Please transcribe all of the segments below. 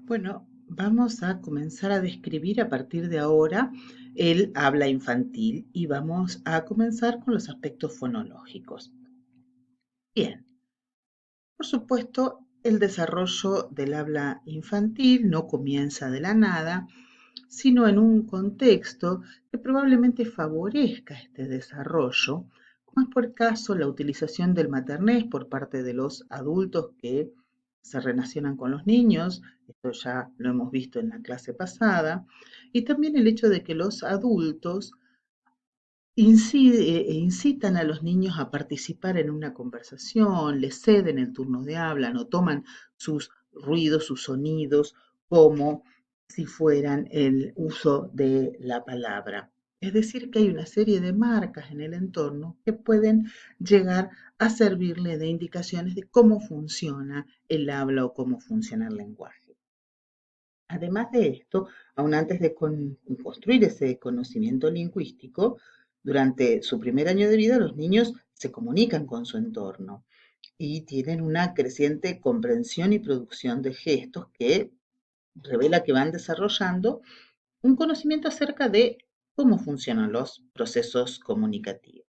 Bueno, vamos a comenzar a describir a partir de ahora el habla infantil y vamos a comenzar con los aspectos fonológicos. Bien, por supuesto, el desarrollo del habla infantil no comienza de la nada, sino en un contexto que probablemente favorezca este desarrollo, como es por caso la utilización del maternés por parte de los adultos que se relacionan con los niños, esto ya lo hemos visto en la clase pasada, y también el hecho de que los adultos incitan a los niños a participar en una conversación, les ceden el turno de habla, no toman sus ruidos, sus sonidos como si fueran el uso de la palabra. Es decir, que hay una serie de marcas en el entorno que pueden llegar a servirle de indicaciones de cómo funciona el habla o cómo funciona el lenguaje. Además de esto, aún antes de construir ese conocimiento lingüístico, durante su primer año de vida los niños se comunican con su entorno y tienen una creciente comprensión y producción de gestos que revela que van desarrollando un conocimiento acerca de cómo funcionan los procesos comunicativos.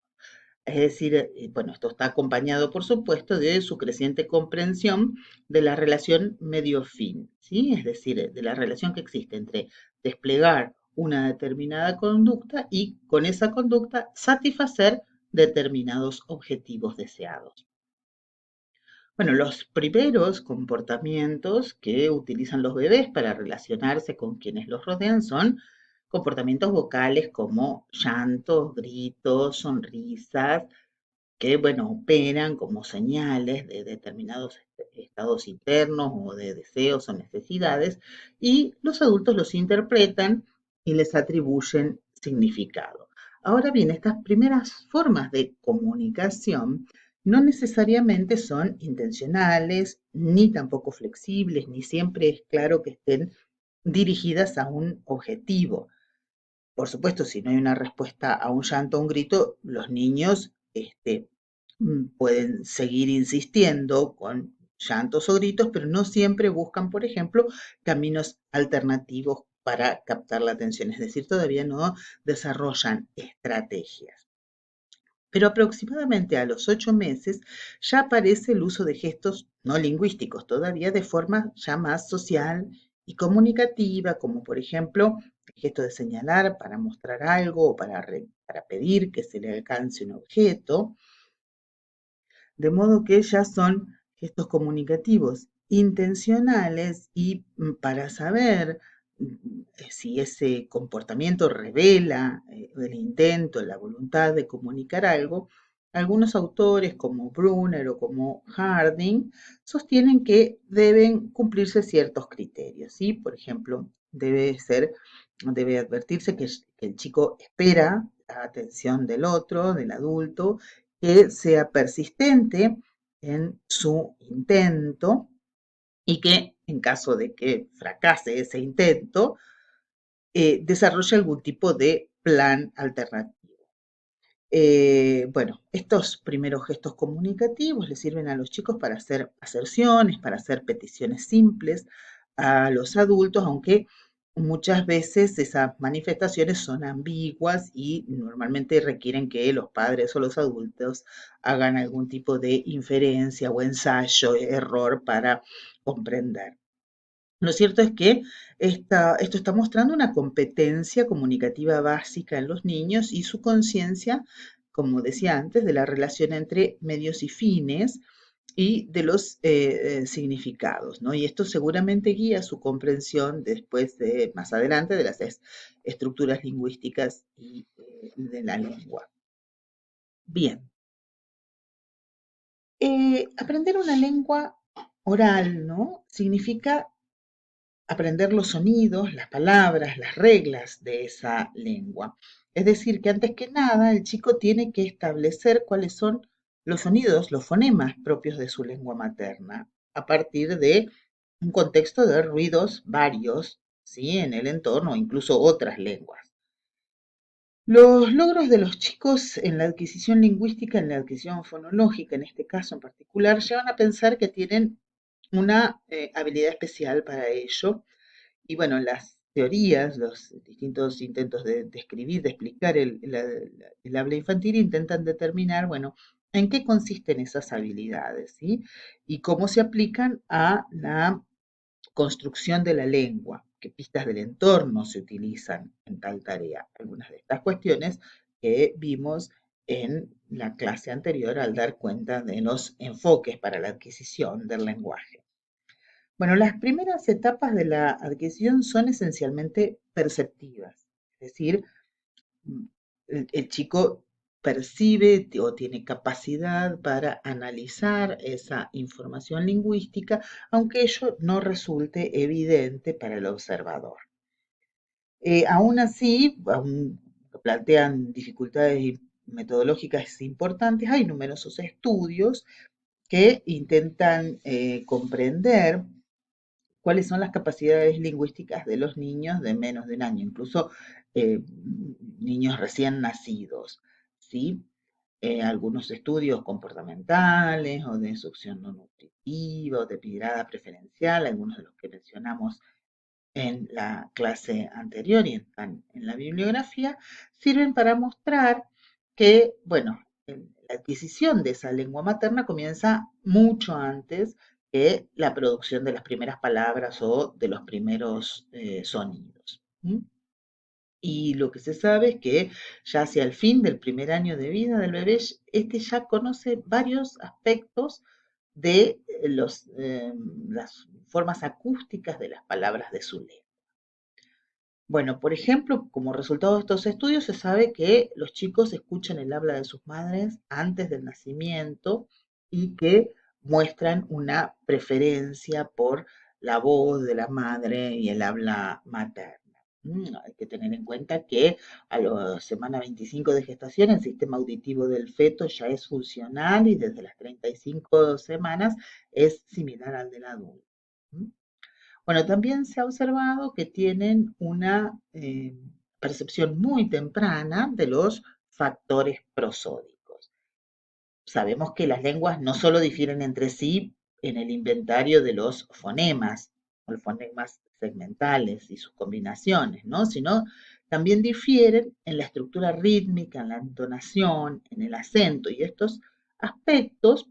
Es decir, bueno, esto está acompañado, por supuesto, de su creciente comprensión de la relación medio-fin, ¿sí? Es decir, de la relación que existe entre desplegar una determinada conducta y con esa conducta satisfacer determinados objetivos deseados. Bueno, los primeros comportamientos que utilizan los bebés para relacionarse con quienes los rodean son comportamientos vocales como llantos, gritos, sonrisas, que, bueno, operan como señales de determinados estados internos o de deseos o necesidades, y los adultos los interpretan y les atribuyen significado. Ahora bien, estas primeras formas de comunicación no necesariamente son intencionales, ni tampoco flexibles, ni siempre es claro que estén dirigidas a un objetivo. Por supuesto, si no hay una respuesta a un llanto o un grito, los niños pueden seguir insistiendo con llantos o gritos, pero no siempre buscan, por ejemplo, caminos alternativos para captar la atención, es decir, todavía no desarrollan estrategias. Pero aproximadamente a los 8 meses ya aparece el uso de gestos no lingüísticos, todavía de forma ya más social y comunicativa, como por ejemplo el gesto de señalar para mostrar algo o para pedir que se le alcance un objeto, de modo que ya son gestos comunicativos intencionales y para saber si ese comportamiento revela el intento, la voluntad de comunicar algo, algunos autores como Brunner o como Harding sostienen que deben cumplirse ciertos criterios, ¿sí? Por ejemplo, debe advertirse que el chico espera la atención del otro, del adulto, que sea persistente en su intento y que en caso de que fracase ese intento, desarrolle algún tipo de plan alternativo. Bueno, estos primeros gestos comunicativos les sirven a los chicos para hacer aserciones, para hacer peticiones simples a los adultos, aunque muchas veces esas manifestaciones son ambiguas y normalmente requieren que los padres o los adultos hagan algún tipo de inferencia o ensayo, error para comprender. Lo cierto es que esto está mostrando una competencia comunicativa básica en los niños y su conciencia, como decía antes, de la relación entre medios y fines y de los significados, ¿no? Y esto seguramente guía su comprensión después de, más adelante, de las estructuras lingüísticas y de la lengua. Bien, aprender una lengua oral, ¿no? Significa aprender los sonidos, las palabras, las reglas de esa lengua. Es decir, que antes que nada el chico tiene que establecer cuáles son los sonidos, los fonemas propios de su lengua materna, a partir de un contexto de ruidos varios, ¿sí? En el entorno, incluso otras lenguas. Los logros de los chicos en la adquisición lingüística, en la adquisición fonológica, en este caso en particular, llevan a pensar que tienen una habilidad especial para ello. Y bueno, las teorías, los distintos intentos de describir, de explicar el habla infantil intentan determinar, bueno, en qué consisten esas habilidades, ¿sí? Y cómo se aplican a la construcción de la lengua, qué pistas del entorno se utilizan en tal tarea. Algunas de estas cuestiones que vimos en la clase anterior al dar cuenta de los enfoques para la adquisición del lenguaje. Bueno, las primeras etapas de la adquisición son esencialmente perceptivas, es decir, el chico percibe o tiene capacidad para analizar esa información lingüística, aunque ello no resulte evidente para el observador. Aún así, aún plantean dificultades metodológicas importantes, hay numerosos estudios que intentan comprender cuáles son las capacidades lingüísticas de los niños de menos de un año, incluso eh, niños recién nacidos, ¿sí? Algunos estudios comportamentales o de instrucción no nutritiva o de mirada preferencial, algunos de los que mencionamos en la clase anterior y están en la bibliografía, sirven para mostrar que, bueno, la adquisición de esa lengua materna comienza mucho antes que la producción de las primeras palabras o de los primeros sonidos. ¿Mm? Y lo que se sabe es que ya hacia el fin del primer año de vida del bebé, este ya conoce varios aspectos de las formas acústicas de las palabras de su lengua. Bueno, por ejemplo, como resultado de estos estudios se sabe que los chicos escuchan el habla de sus madres antes del nacimiento y que muestran una preferencia por la voz de la madre y el habla materna. Hay que tener en cuenta que a la semana 25 de gestación el sistema auditivo del feto ya es funcional y desde las 35 semanas es similar al del adulto. ¿Mm? Bueno, también se ha observado que tienen una percepción muy temprana de los factores prosódicos. Sabemos que las lenguas no solo difieren entre sí en el inventario de los fonemas, o los fonemas segmentales y sus combinaciones, ¿no? Sino también difieren en la estructura rítmica, en la entonación, en el acento, y estos aspectos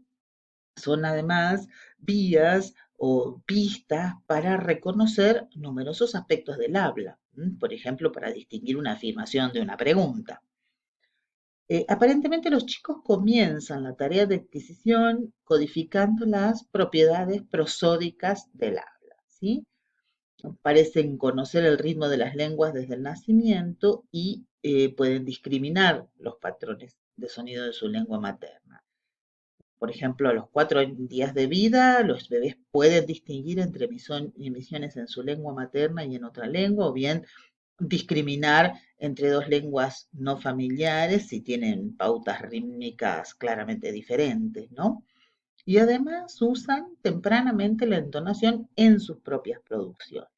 son además vías o pistas para reconocer numerosos aspectos del habla, por ejemplo, para distinguir una afirmación de una pregunta. Aparentemente los chicos comienzan la tarea de adquisición codificando las propiedades prosódicas del habla, ¿sí? Parecen conocer el ritmo de las lenguas desde el nacimiento y pueden discriminar los patrones de sonido de su lengua materna. Por ejemplo, a los 4 días de vida, los bebés pueden distinguir entre emisiones en su lengua materna y en otra lengua, o bien discriminar entre dos lenguas no familiares si tienen pautas rítmicas claramente diferentes, ¿no? Y además usan tempranamente la entonación en sus propias producciones.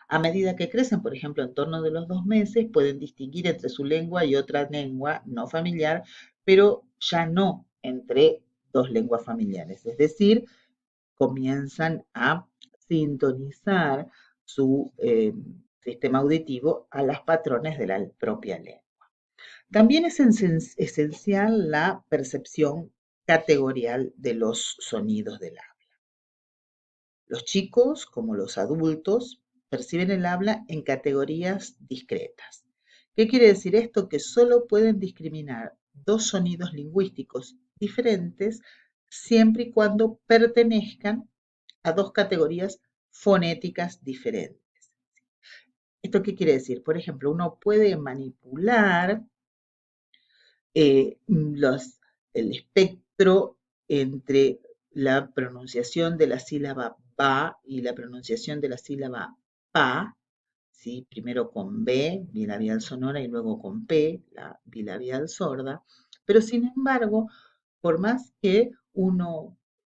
A medida que crecen, por ejemplo, en torno de los 2 meses, pueden distinguir entre su lengua y otra lengua no familiar, pero ya no entre dos lenguas familiares. Es decir, comienzan a sintonizar su sistema auditivo a los patrones de la propia lengua. También es esencial la percepción categorial de los sonidos del habla. Los chicos, como los adultos, perciben el habla en categorías discretas. ¿Qué quiere decir esto? Que solo pueden discriminar dos sonidos lingüísticos diferentes siempre y cuando pertenezcan a dos categorías fonéticas diferentes. ¿Esto qué quiere decir? Por ejemplo, uno puede manipular el espectro entre la pronunciación de la sílaba ba y la pronunciación de la sílaba pa, ¿sí? Primero con B, bilabial sonora, y luego con P, la bilabial sorda, pero sin embargo, por más que uno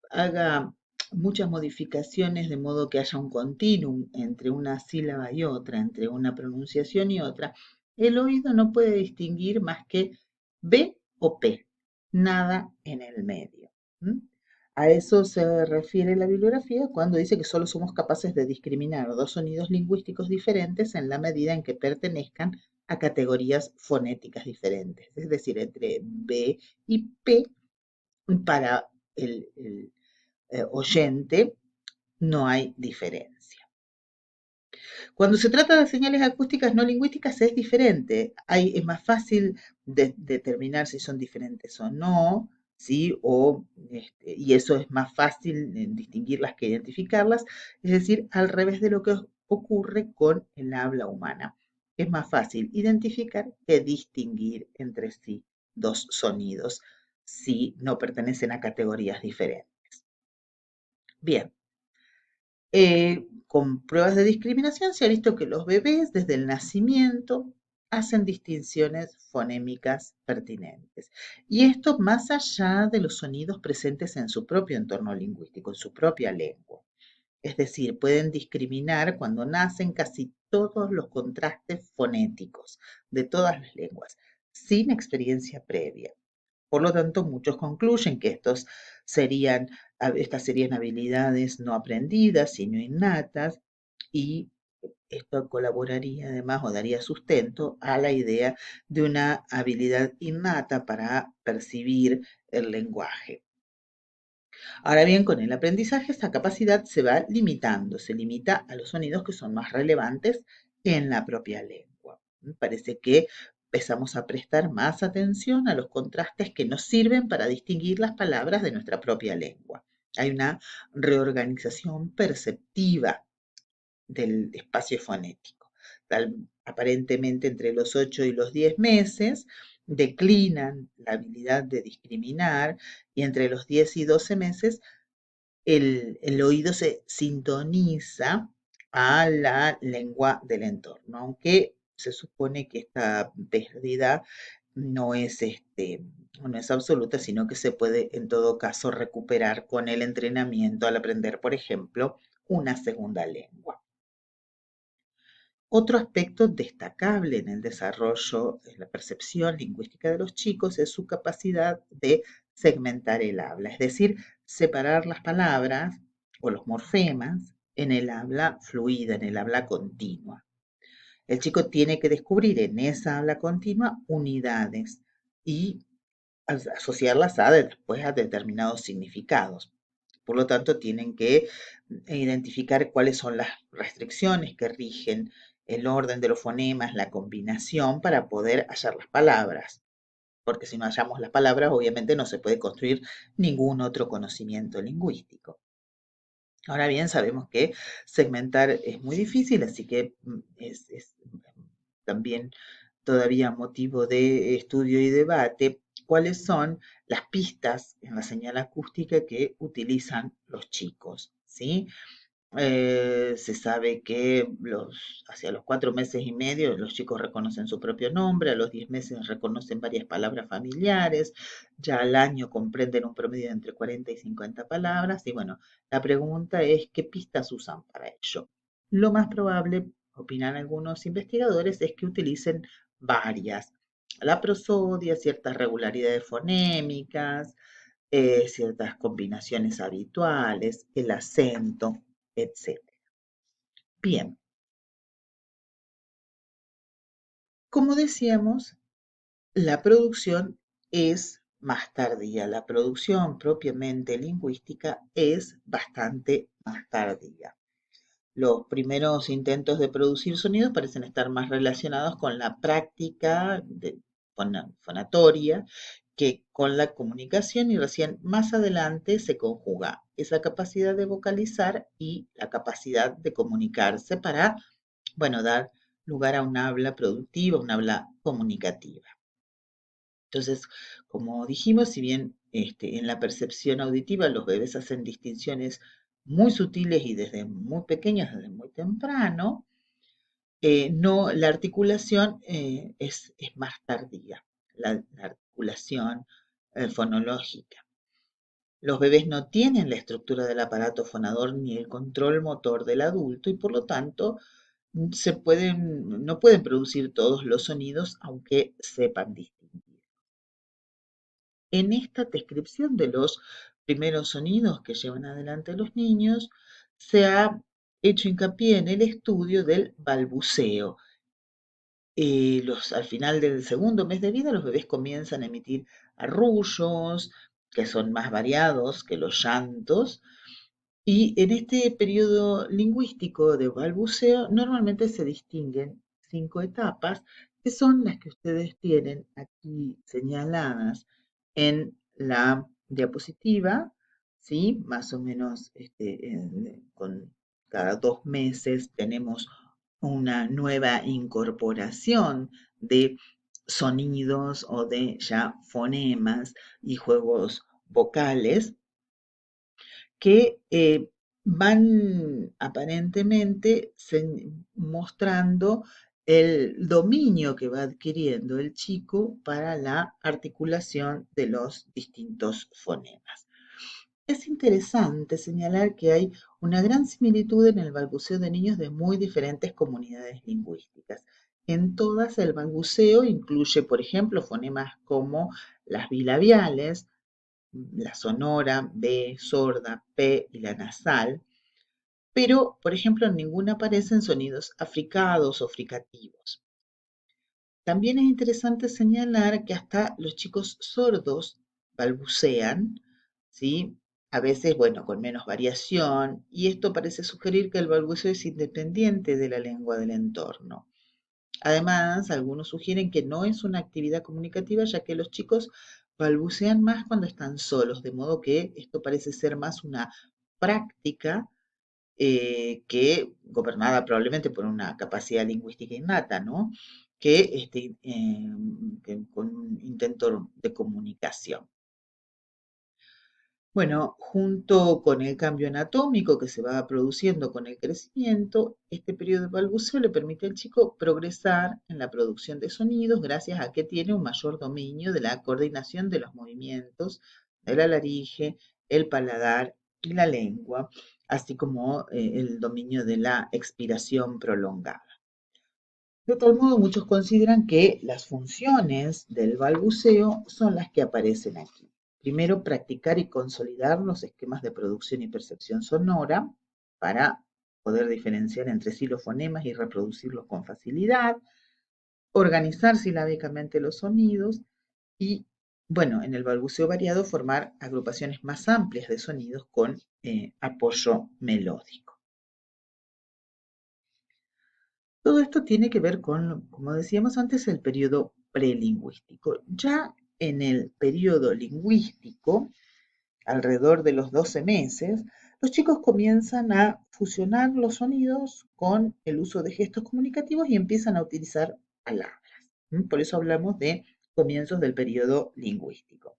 haga muchas modificaciones de modo que haya un continuum entre una sílaba y otra, entre una pronunciación y otra, el oído no puede distinguir más que B o P, nada en el medio. A eso se refiere la bibliografía cuando dice que solo somos capaces de discriminar dos sonidos lingüísticos diferentes en la medida en que pertenezcan a categorías fonéticas diferentes. Es decir, entre B y P, para el oyente no hay diferencia. Cuando se trata de señales acústicas no lingüísticas es diferente. Es más fácil determinar si son diferentes o no, ¿sí? Y eso es más fácil distinguirlas que identificarlas. Es decir, al revés de lo que ocurre con el habla humana. Es más fácil identificar que distinguir entre sí dos sonidos si no pertenecen a categorías diferentes. Bien. Con pruebas de discriminación se ha visto que los bebés desde el nacimiento hacen distinciones fonémicas pertinentes. Y esto más allá de los sonidos presentes en su propio entorno lingüístico, en su propia lengua. Es decir, pueden discriminar cuando nacen casi todos los contrastes fonéticos de todas las lenguas, sin experiencia previa. Por lo tanto, muchos concluyen que estas serían habilidades no aprendidas, sino innatas, y esto colaboraría además o daría sustento a la idea de una habilidad innata para percibir el lenguaje. Ahora bien, con el aprendizaje esta capacidad se va limitando, se limita a los sonidos que son más relevantes en la propia lengua. Parece que empezamos a prestar más atención a los contrastes que nos sirven para distinguir las palabras de nuestra propia lengua. Hay una reorganización perceptiva del espacio fonético. Aparentemente entre los 8 y los 10 meses declinan la habilidad de discriminar y entre los 10 y 12 meses el oído se sintoniza a la lengua del entorno, aunque se supone que esta pérdida no es, no es absoluta, sino que se puede en todo caso recuperar con el entrenamiento al aprender, por ejemplo, una segunda lengua. Otro aspecto destacable en el desarrollo, en la percepción lingüística de los chicos, es su capacidad de segmentar el habla, es decir, separar las palabras o los morfemas en el habla fluida, en el habla continua. El chico tiene que descubrir en esa habla continua unidades y asociarlas después a determinados significados. Por lo tanto, tienen que identificar cuáles son las restricciones que rigen el orden de los fonemas, la combinación, para poder hallar las palabras. Porque si no hallamos las palabras, obviamente no se puede construir ningún otro conocimiento lingüístico. Ahora bien, sabemos que segmentar es muy difícil, así que es también todavía motivo de estudio y debate cuáles son las pistas en la señal acústica que utilizan los chicos, ¿sí? Se sabe que hacia los 4 meses y medio los chicos reconocen su propio nombre, a los 10 meses reconocen varias palabras familiares, ya al año comprenden un promedio de entre 40 y 50 palabras, y bueno, la pregunta es qué pistas usan para ello. Lo más probable, opinan algunos investigadores, es que utilicen varias. La prosodia, ciertas regularidades fonémicas, ciertas combinaciones habituales, el acento, etcétera. Bien, como decíamos, la producción es más tardía. La producción propiamente lingüística es bastante más tardía. Los primeros intentos de producir sonidos parecen estar más relacionados con la práctica fonatoria que con la comunicación y recién más adelante se conjuga esa capacidad de vocalizar y la capacidad de comunicarse para, bueno, dar lugar a un habla productiva, un habla comunicativa. Entonces, como dijimos, si bien en la percepción auditiva los bebés hacen distinciones muy sutiles y desde muy pequeños, desde muy temprano, no, la articulación es más tardía, la articulación fonológica. Los bebés no tienen la estructura del aparato fonador ni el control motor del adulto y por lo tanto no pueden producir todos los sonidos aunque sepan distinguir. En esta descripción de los primeros sonidos que llevan adelante los niños, se ha hecho hincapié en el estudio del balbuceo. Al final del segundo mes de vida, los bebés comienzan a emitir arrullos, que son más variados que los llantos, y en este periodo lingüístico de balbuceo normalmente se distinguen 5 etapas, que son las que ustedes tienen aquí señaladas en la diapositiva, ¿sí? Más o menos con cada 2 meses tenemos una nueva incorporación de sonidos o de ya fonemas y juegos vocales que van aparentemente mostrando el dominio que va adquiriendo el chico para la articulación de los distintos fonemas. Es interesante señalar que hay una gran similitud en el balbuceo de niños de muy diferentes comunidades lingüísticas. En todas el balbuceo incluye, por ejemplo, fonemas como las bilabiales, la sonora, B, sorda, P y la nasal, pero, por ejemplo, en ninguna aparecen sonidos africados o fricativos. También es interesante señalar que hasta los chicos sordos balbucean, ¿sí? A veces, bueno, con menos variación, y esto parece sugerir que el balbuceo es independiente de la lengua del entorno. Además, algunos sugieren que no es una actividad comunicativa, ya que los chicos balbucean más cuando están solos, de modo que esto parece ser más una práctica que gobernada probablemente por una capacidad lingüística innata, ¿no? Que con un intento de comunicación. Bueno, junto con el cambio anatómico que se va produciendo con el crecimiento, este periodo de balbuceo le permite al chico progresar en la producción de sonidos gracias a que tiene un mayor dominio de la coordinación de los movimientos de la laringe, el paladar y la lengua, así como el dominio de la expiración prolongada. De tal modo, muchos consideran que las funciones del balbuceo son las que aparecen aquí. Primero, practicar y consolidar los esquemas de producción y percepción sonora para poder diferenciar entre sí los fonemas y reproducirlos con facilidad, organizar silábicamente los sonidos y, bueno, en el balbuceo variado formar agrupaciones más amplias de sonidos con apoyo melódico. Todo esto tiene que ver con, como decíamos antes, el periodo prelingüístico. Ya en el periodo lingüístico, alrededor de los 12 meses, los chicos comienzan a fusionar los sonidos con el uso de gestos comunicativos y empiezan a utilizar palabras. Por eso hablamos de comienzos del periodo lingüístico.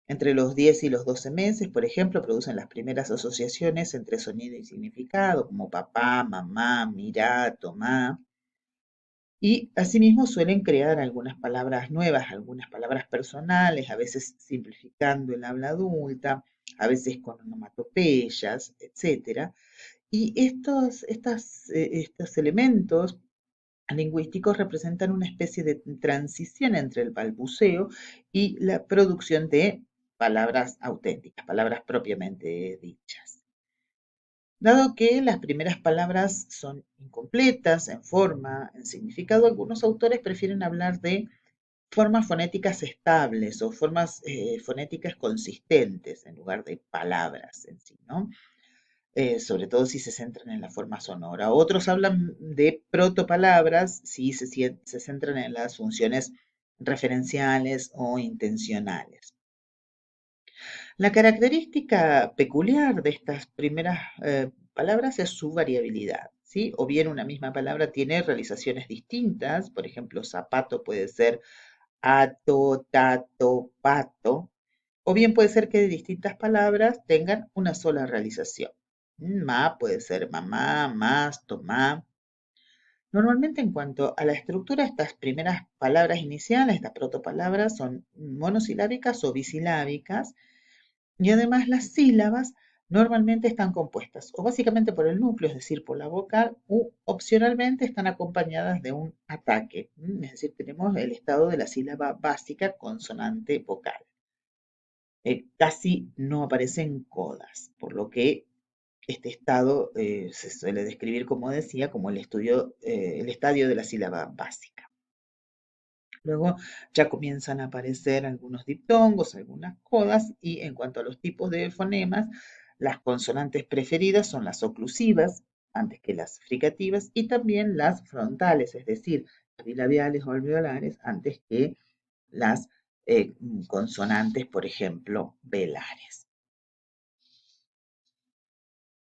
Entre los 10 y los 12 meses, por ejemplo, producen las primeras asociaciones entre sonido y significado, como papá, mamá, mirá, tomá. Y asimismo suelen crear algunas palabras nuevas, algunas palabras personales, a veces simplificando el habla adulta, a veces con onomatopeyas, etc. Y estos elementos lingüísticos representan una especie de transición entre el balbuceo y la producción de palabras auténticas, palabras propiamente dichas. Dado que las primeras palabras son incompletas en forma, en significado, algunos autores prefieren hablar de formas fonéticas estables o formas fonéticas consistentes en lugar de palabras en sí, ¿no? Sobre todo si se centran en la forma sonora. Otros hablan de protopalabras si se centran en las funciones referenciales o intencionales. La característica peculiar de estas primeras palabras es su variabilidad, ¿sí? O bien una misma palabra tiene realizaciones distintas, por ejemplo, zapato puede ser ato, tato, pato, o bien puede ser que distintas palabras tengan una sola realización. Ma puede ser mamá, más, tomá. Normalmente en cuanto a la estructura, estas primeras palabras iniciales, estas protopalabras, son monosilábicas o bisilábicas, y además las sílabas normalmente están compuestas o básicamente por el núcleo, es decir, por la vocal, u opcionalmente están acompañadas de un ataque. Es decir, tenemos el estado de la sílaba básica consonante vocal. casi no aparecen codas, por lo que este estado se suele describir, como decía, como el estadio de la sílaba básica. Luego ya comienzan a aparecer algunos diptongos, algunas codas, y en cuanto a los tipos de fonemas, las consonantes preferidas son las oclusivas, antes que las fricativas, y también las frontales, es decir, las bilabiales o alveolares, antes que las consonantes, por ejemplo, velares.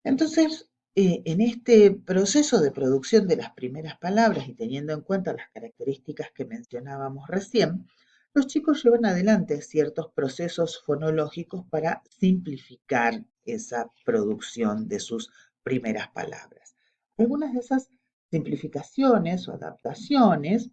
Entonces, en este proceso de producción de las primeras palabras y teniendo en cuenta las características que mencionábamos recién, los chicos llevan adelante ciertos procesos fonológicos para simplificar esa producción de sus primeras palabras. Algunas de esas simplificaciones o adaptaciones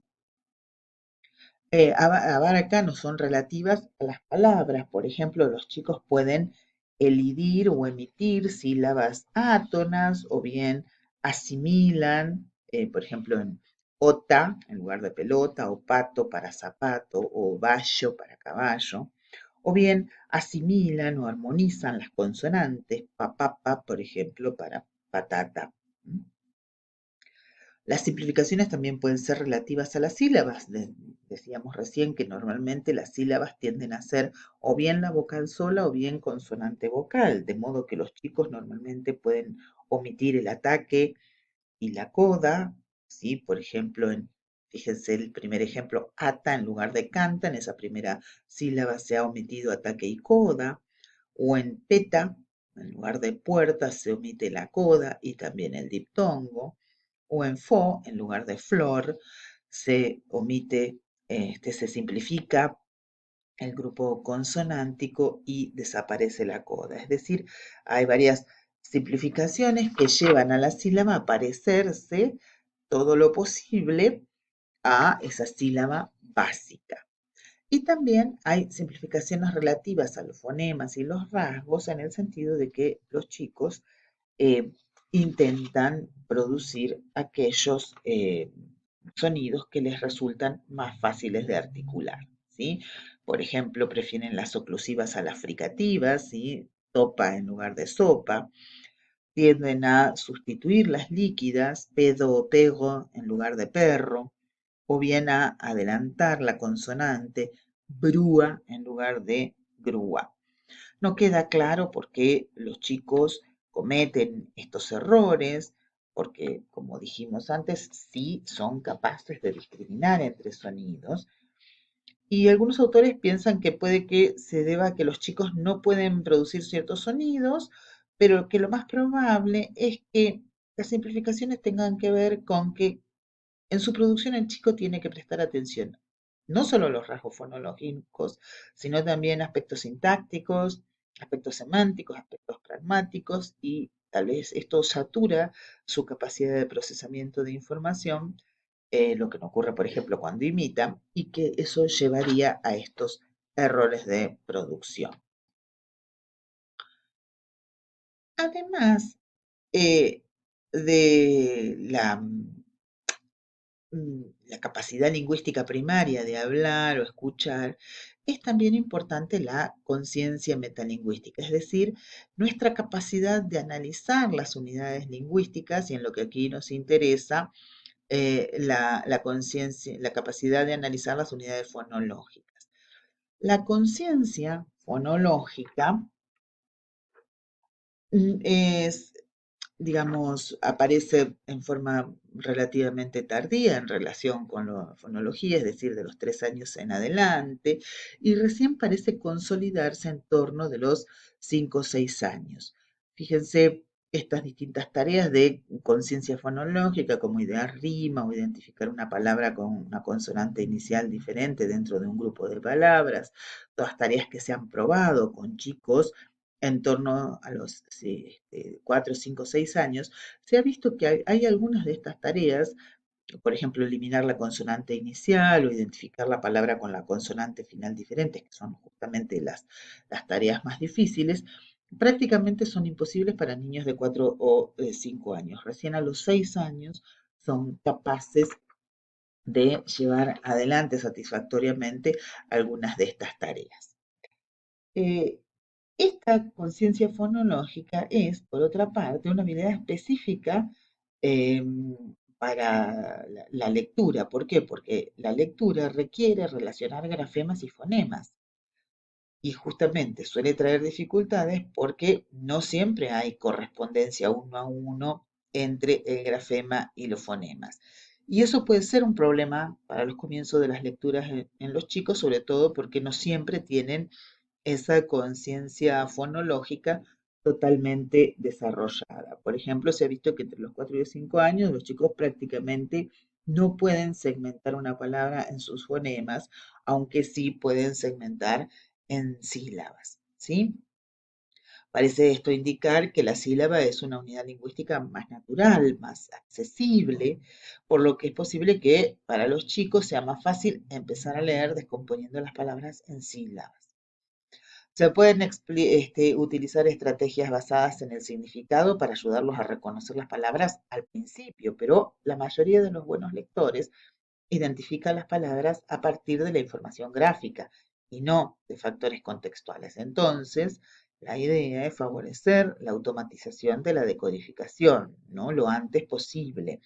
abarcan o son relativas a las palabras. Por ejemplo, los chicos pueden elidir o emitir sílabas átonas o bien asimilan, por ejemplo, en ota en lugar de pelota, o pato para zapato, o bayo para caballo, o bien asimilan o armonizan las consonantes, papá, por ejemplo, para patata. Las simplificaciones también pueden ser relativas a las sílabas. Decíamos recién que normalmente las sílabas tienden a ser o bien la vocal sola o bien consonante vocal, de modo que los chicos normalmente pueden omitir el ataque y la coda, ¿sí? Por ejemplo, fíjense el primer ejemplo, ata en lugar de canta, en esa primera sílaba se ha omitido ataque y coda, o en teta, en lugar de puerta se omite la coda y también el diptongo, o en fo, en lugar de flor, se omite, se simplifica el grupo consonántico y desaparece la coda. Es decir, hay varias simplificaciones que llevan a la sílaba a parecerse todo lo posible a esa sílaba básica. Y también hay simplificaciones relativas a los fonemas y los rasgos en el sentido de que los chicos eh, intentan producir aquellos sonidos que les resultan más fáciles de articular, ¿sí? Por ejemplo, prefieren las oclusivas a las fricativas, ¿sí? Topa en lugar de sopa. Tienden a sustituir las líquidas, pedo o pego en lugar de perro, o bien a adelantar la consonante brúa en lugar de grúa. No queda claro por qué los chicos cometen estos errores, porque, como dijimos antes, sí son capaces de discriminar entre sonidos. Y algunos autores piensan que puede que se deba a que los chicos no pueden producir ciertos sonidos, pero que lo más probable es que las simplificaciones tengan que ver con que en su producción el chico tiene que prestar atención no solo a los rasgos fonológicos, sino también aspectos sintácticos, aspectos semánticos, aspectos pragmáticos y tal vez esto satura su capacidad de procesamiento de información, lo que no ocurre, por ejemplo, cuando imita, y que eso llevaría a estos errores de producción. Además de la capacidad lingüística primaria de hablar o escuchar, es también importante la conciencia metalingüística, es decir, nuestra capacidad de analizar las unidades lingüísticas y en lo que aquí nos interesa, la conciencia, la capacidad de analizar las unidades fonológicas. La conciencia fonológica es digamos, aparece en forma relativamente tardía en relación con la fonología, es decir, de los 3 años en adelante, y recién parece consolidarse en torno de los 5 o 6 años. Fíjense estas distintas tareas de conciencia fonológica, como idear rima o identificar una palabra con una consonante inicial diferente dentro de un grupo de palabras, todas tareas que se han probado con chicos en torno a los 4, 5, 6 años, se ha visto que hay algunas de estas tareas, por ejemplo, eliminar la consonante inicial o identificar la palabra con la consonante final diferente, que son justamente las tareas más difíciles, prácticamente son imposibles para niños de 4 o 5 años. Recién a los 6 años son capaces de llevar adelante satisfactoriamente algunas de estas tareas. Eh, Esta conciencia fonológica es, por otra parte, una habilidad específica para la lectura. ¿Por qué? Porque la lectura requiere relacionar grafemas y fonemas. Y justamente suele traer dificultades porque no siempre hay correspondencia uno a uno entre el grafema y los fonemas. Y eso puede ser un problema para los comienzos de las lecturas en los chicos, sobre todo porque no siempre tienen esa conciencia fonológica totalmente desarrollada. Por ejemplo, se ha visto que entre los 4 y los 5 años los chicos prácticamente no pueden segmentar una palabra en sus fonemas, aunque sí pueden segmentar en sílabas, ¿sí? Parece esto indicar que la sílaba es una unidad lingüística más natural, más accesible, por lo que es posible que para los chicos sea más fácil empezar a leer descomponiendo las palabras en sílabas. Se pueden utilizar estrategias basadas en el significado para ayudarlos a reconocer las palabras al principio, pero la mayoría de los buenos lectores identifica las palabras a partir de la información gráfica y no de factores contextuales. Entonces, la idea es favorecer la automatización de la decodificación, ¿no? Lo antes posible,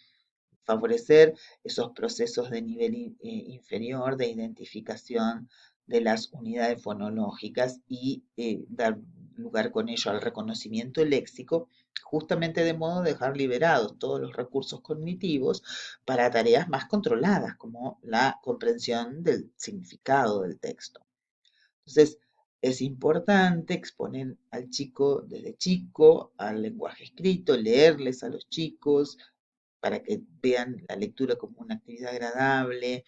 favorecer esos procesos de nivel inferior de identificación de las unidades fonológicas y dar lugar con ello al reconocimiento léxico, justamente de modo de dejar liberados todos los recursos cognitivos para tareas más controladas, como la comprensión del significado del texto. Entonces, es importante exponer al chico desde chico al lenguaje escrito, leerles a los chicos, para que vean la lectura como una actividad agradable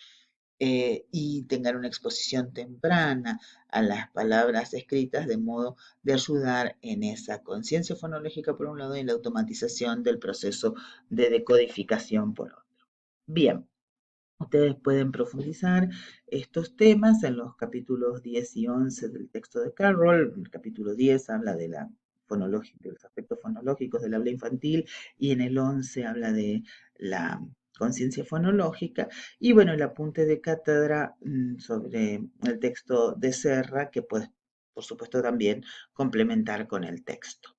y tengan una exposición temprana a las palabras escritas, de modo de ayudar en esa conciencia fonológica por un lado y la automatización del proceso de decodificación por otro. Bien. Ustedes pueden profundizar estos temas en los capítulos 10 y 11 del texto de Carroll. El capítulo 10 habla de de los aspectos fonológicos del habla infantil y en el 11 habla de la conciencia fonológica. Y bueno, el apunte de cátedra sobre el texto de Serra, que puede, por supuesto, también complementar con el texto.